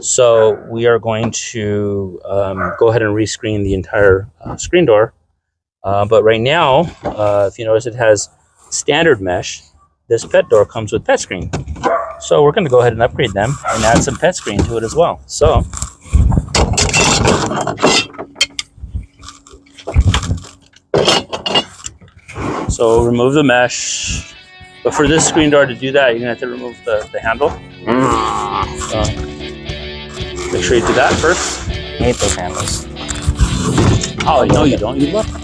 So we are going to go ahead and rescreen the entire screen door. But right now, if you notice, it has standard mesh. This pet door comes with pet screen. So we're going to go ahead and upgrade them and add some pet screen to it as well. So remove the mesh. But for this screen door to do that, you're going to have to remove the handle. Make sure you do that first. I hate those handles. Oh, no, you don't. You love them.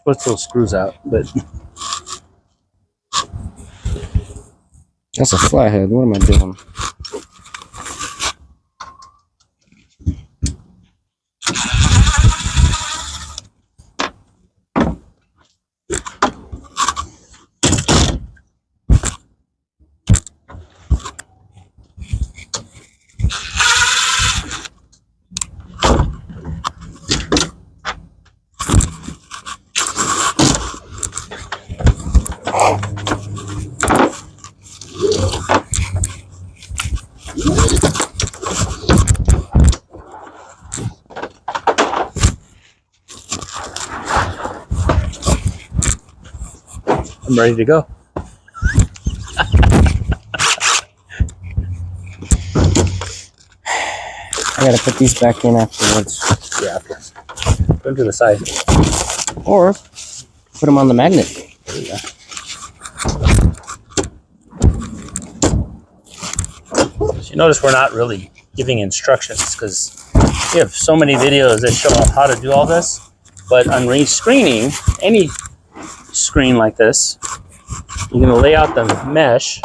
Puts those screws out, but That's a flathead. What am I doing? I'm ready to go. I gotta put these back in afterwards. Yeah, put them to the side. Or put them on the magnet. There you go. So you notice we're not really giving instructions because we have so many videos that show how to do all this. But on rescreening, any screen like this, you're going to lay out the mesh.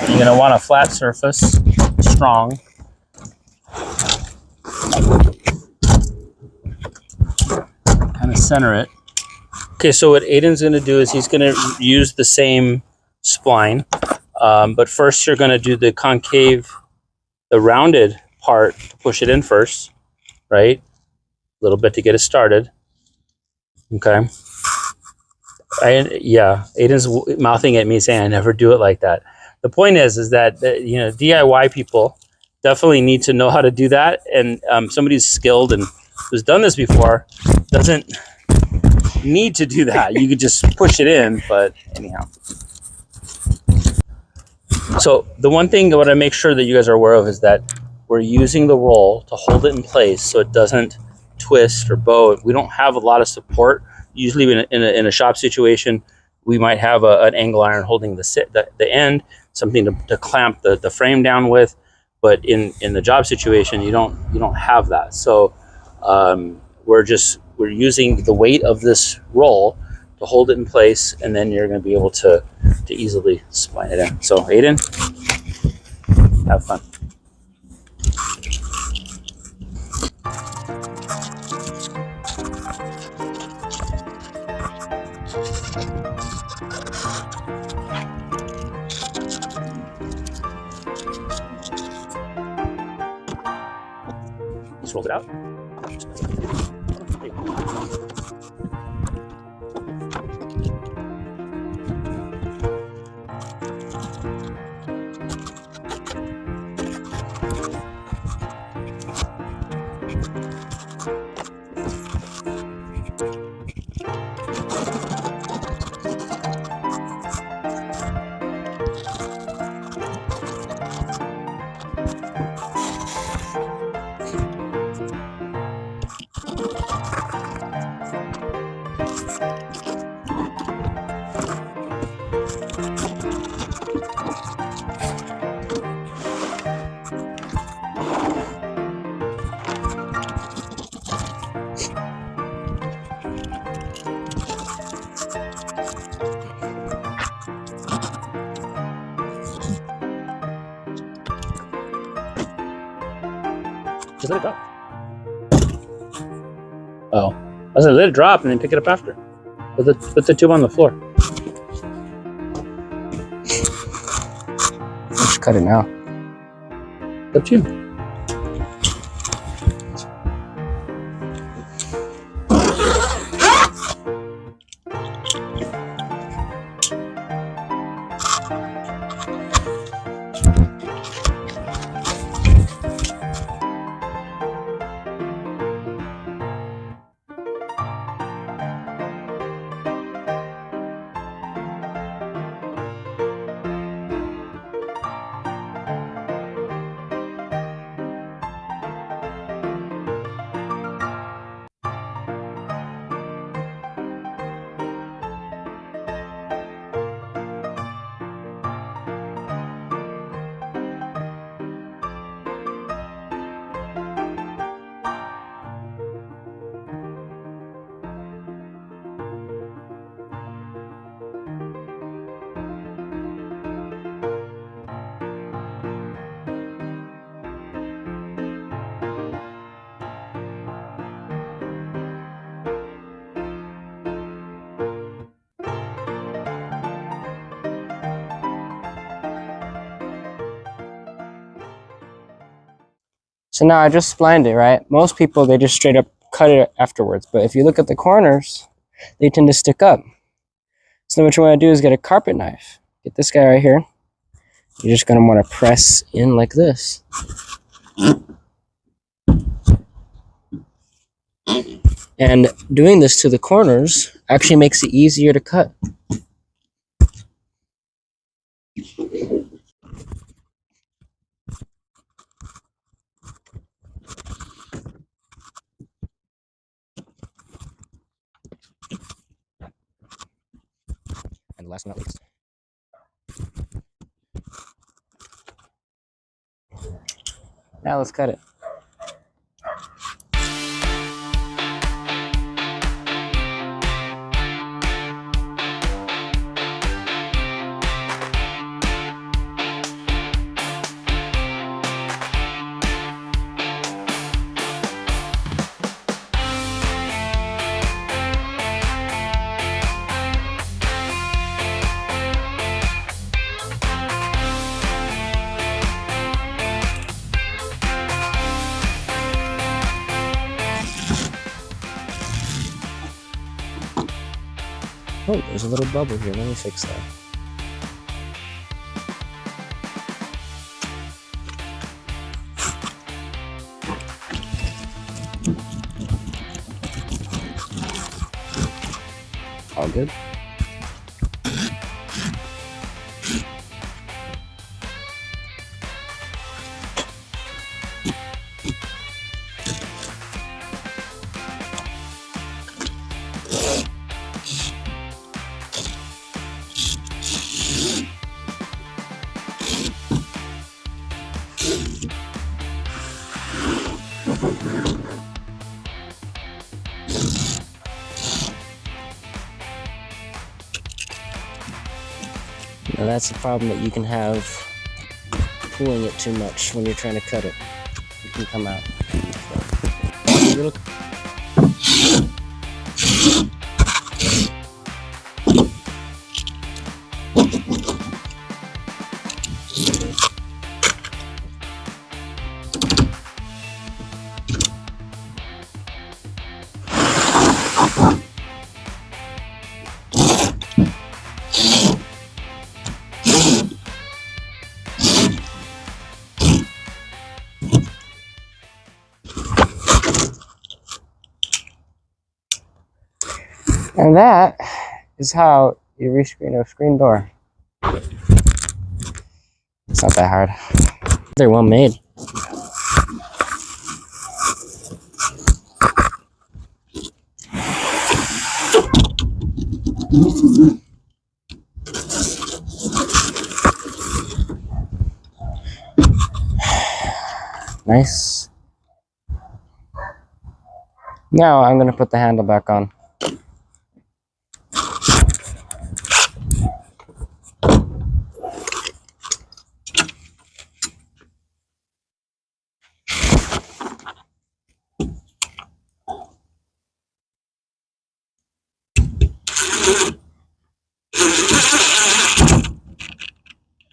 You're going to want a flat surface, strong. Kind of center it. Okay, so what Aiden's going to do is he's going to use the same spline, but first you're going to do the concave, the rounded part to push it in first, right? A little bit to get it started. Okay. Aiden's mouthing at me saying I never do it like that. The point is that you know, DIY people definitely need to know how to do that, and somebody who's skilled and who's done this before doesn't need to do that. You could just push it in, but anyhow. So the one thing I want to make sure that you guys are aware of is that we're using the roll to hold it in place so it doesn't twist or bow. We don't have a lot of support. Usually in a shop situation, we might have an angle iron holding the end, something to clamp the frame down with. But in the job situation, you don't have that. So we're using the weight of this roll to hold it in place, and then you're going to be able to easily spline it in. So Aiden, have fun. Just roll it out. Just let it go. Oh. I was gonna let it drop and then pick it up after. Put the tube on the floor. Let's cut it now. It's up to you. So now I just splined it, right? Most people, they just straight up cut it afterwards. But if you look at the corners, they tend to stick up. So what you want to do is get a carpet knife. Get this guy right here. You're just going to want to press in like this. And doing this to the corners actually makes it easier to cut. And last but not least, now let's cut it. Oh, there's a little bubble here. Let me fix that. All good. Now that's the problem that you can have pulling it too much when you're trying to cut it. It can come out. So, and that is how you rescreen a screen door. It's not that hard. They're well made. Nice. Now I'm going to put the handle back on.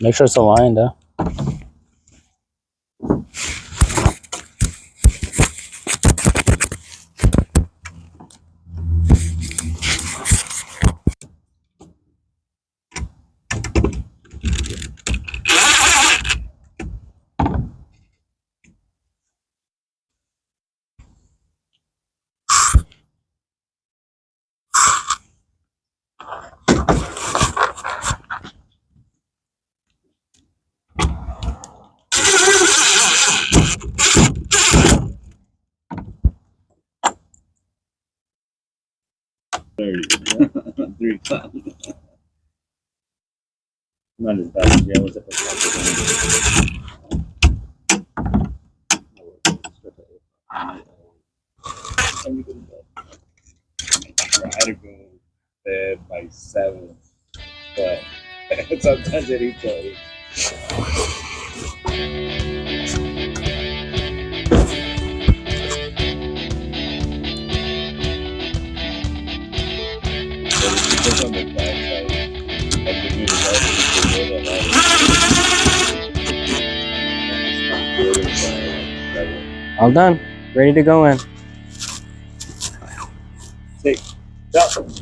Make sure it's aligned, huh? Three o'clock. Not as bad as was it? I had to go to bed by 7, but sometimes it eats late. On the back side, like the new All done. Ready to go in. Take. Go.